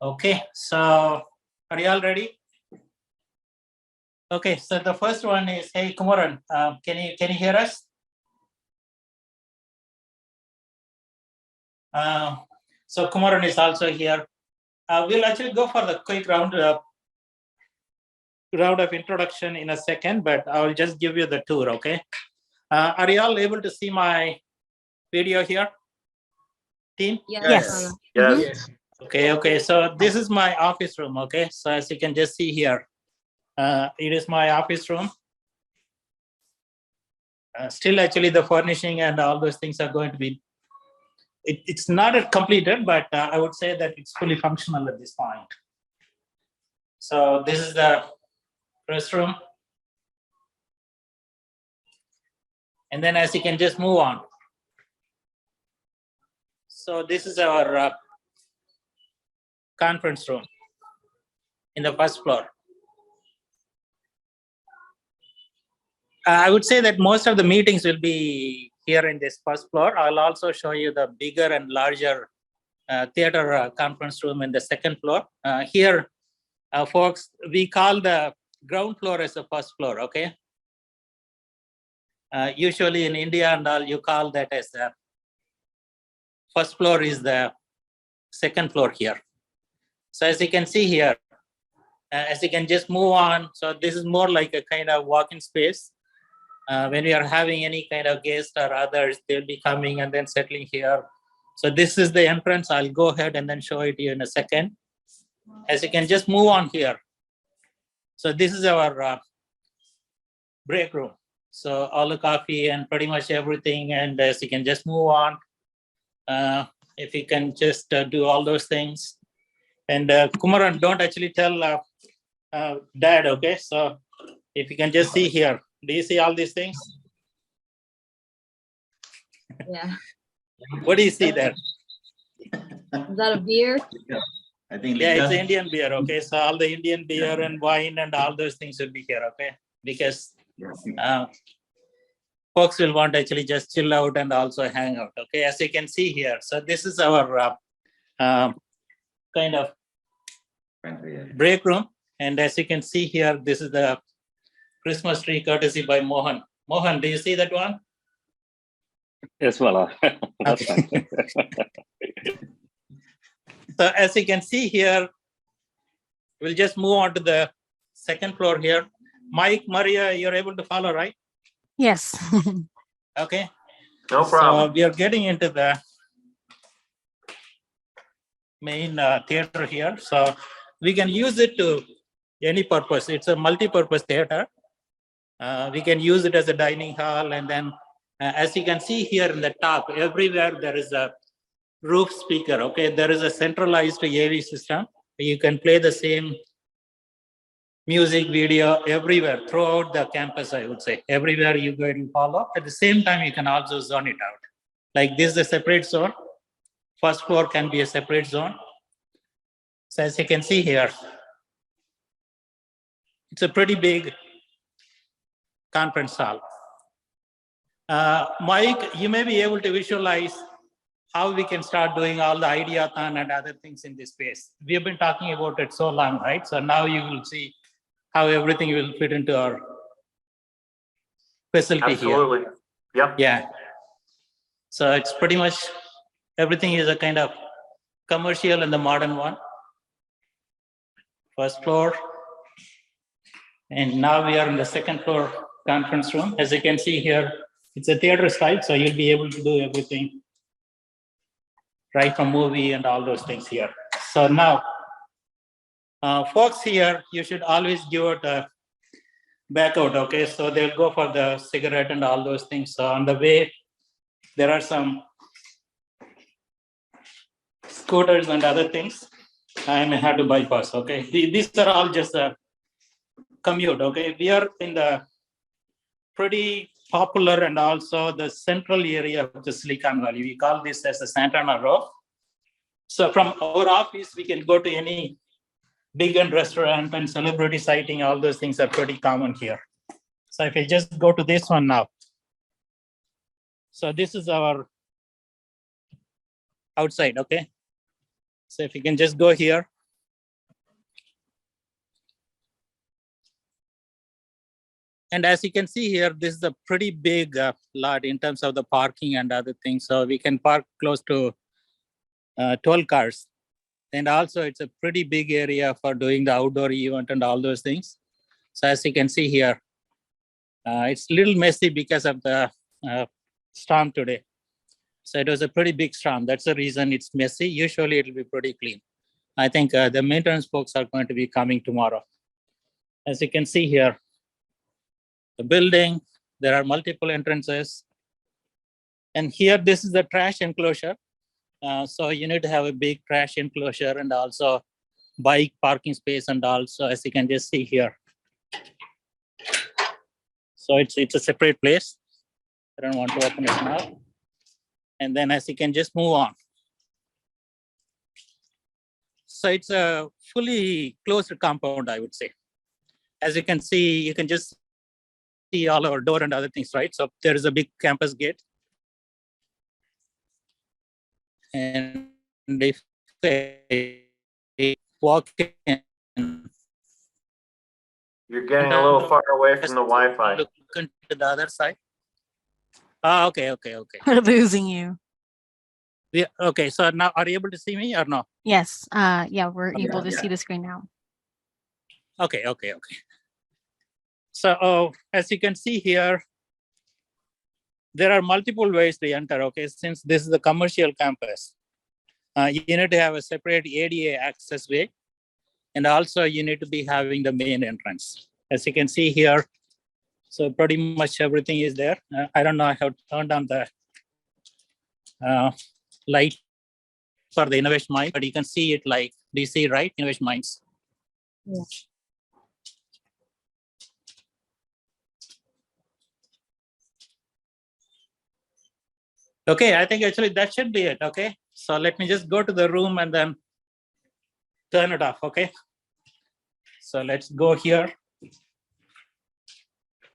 Okay, so are you all ready? Okay, so the first one is, hey, Kumaran, can you hear us? So Kumaran is also here. We'll actually go for the quick round of introduction in a second, but I will just give you the tour, okay? Are you all able to see my video here? Team? Yes. Yes. Okay. So this is my office room, okay? So as you can just see here, it is my office room. Still, actually, the furnishing and all those things are going to be, it's not completed, but I would say that it's fully functional at this point. So this is the restroom. And then as you can just move on. So this is our conference room in the first floor. I would say that most of the meetings will be here in this first floor. I'll also show you the bigger and larger theater conference room in the second floor. Here, folks, we call the ground floor as the first floor, okay? Usually in India and all, you call that as the first floor is the second floor here. So as you can see here, as you can just move on, so this is more like a kind of walk-in space. When we are having any kind of guest or others, they'll be coming and then settling here. So this is the entrance. I'll go ahead and then show it to you in a second. As you can just move on here. So this is our break room. So all the coffee and pretty much everything. And as you can just move on, if you can just do all those things. And Kumaran, don't actually tell Dad, okay? So if you can just see here, do you see all these things? Yeah. What do you see there? Is that a beer? I think Yeah, it's Indian beer, okay? So all the Indian beer and wine and all those things will be here, okay? Because folks will want to actually just chill out and also hang out, okay? As you can see here. So this is our kind of break room. And as you can see here, this is the Christmas tree courtesy by Mohan. Mohan, do you see that one? Yes, Bala. That's Okay. fine. So as you can see here, we'll just move on to the second floor here. Mike, Maria, you're able to follow, right? Yes. Okay. No So problem. we are getting into the main theater here. So we can use it to any purpose. It's a multi-purpose theater. We can use it as a dining hall. And then as you can see here in the top, everywhere there is a roof speaker, okay? There is a centralized AV system. You can play the same music, video everywhere throughout the campus, I would say. Everywhere you go and follow. At the same time, you can also zone it out. Like this is a separate zone. First floor can be a separate zone. So as you can see here, it's a pretty big conference hall. Mike, you may be able to visualize how we can start doing all the Ideathon and other things in this space. We have been talking about it so long, right? So now you will see how everything will fit into our facility Absolutely. Yep. here. Yeah. So it's pretty much, everything is a kind of commercial and the modern one. First floor. And now we are in the second floor conference room. As you can see here, it's a theater style, so you'll be able to do everything right from movie and all those things here. So now, folks here, you should always give it a back out, okay? So they'll go for the cigarette and all those things. So on the way, there are some scooters and other things. I may have to bypass, okay? These are all just a commute, okay? We are in the pretty popular and also the central area of the Silicon Valley. We call this as the Santana Row. So from our office, we can go to any big and restaurant and celebrity sighting. All those things are pretty common here. So if I just go to this one now. So this is our outside, okay? So if you can just go here. And as you can see here, this is a pretty big lot in terms of the parking and other things. So we can park close to 12 cars. And also it's a pretty big area for doing the outdoor event and all those things. So as you can see here, it's a little messy because of the storm today. So it was a pretty big storm. That's the reason it's messy. Usually it'll be pretty clean. I think the maintenance folks are going to be coming tomorrow. As you can see here, the building, there are multiple entrances. And here, this is the trash enclosure. So you need to have a big trash enclosure and also bike parking space, and also, as you can just see here. So it's a separate place. I don't want to open it now. And then as you can just move on. So it's a fully closed compound, I would say. As you can see, you can just see all our door and other things, right? So there is a big campus gate. And if they walk in, You're getting a little far away from the Wi-Fi. look into the other side. Ah, okay. We're losing you. Yeah, okay, so now are you able to see me or no? Yes. Yeah, we're able to yeah. see the screen now. Okay. So as you can see here, there are multiple ways to enter, okay? Since this is the commercial campus, you need to have a separate ADA access way. And also you need to be having the main entrance. As you can see here, so pretty much everything is there. I don't know, I have turned on the light for the Innovation Mind, but you can see it like, do you see, right? Innovation Minds. Yeah. Okay, I think actually that should be it, okay? So let me just go to the room and then turn it off, okay? So let's go here.